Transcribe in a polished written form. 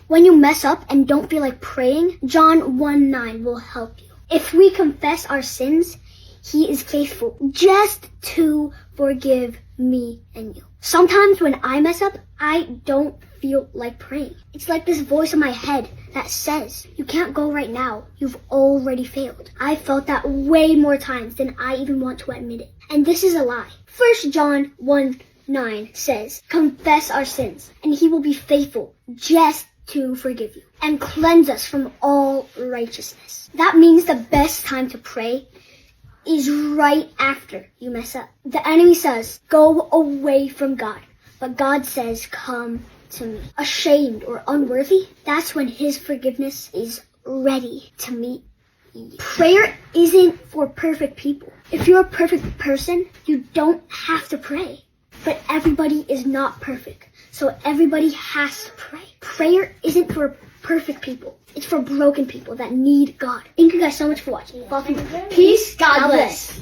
When you mess up and don't feel like praying, John 1:9 will help you. If we confess our sins, He is faithful just to forgive me and you. Sometimes when I mess up, I don't feel like praying. It's like this voice in my head that says, you can't go right now. You've already failed. I felt that way more times than I even want to admit it. And this is a lie. 1 John 1:9 says, confess our sins, and He will be faithful just to forgive you and cleanse us from all righteousness. That means the best time to pray is right after you mess up. The enemy says, go away from God. But God says, come to me. Ashamed or unworthy, that's when His forgiveness is ready to meet you. Prayer isn't for perfect people. If you're a perfect person, you don't have to pray. But everybody is not perfect, so everybody has to pray. Prayer isn't for perfect people. It's for broken people that need God. Thank you guys so much for watching. Peace. God bless.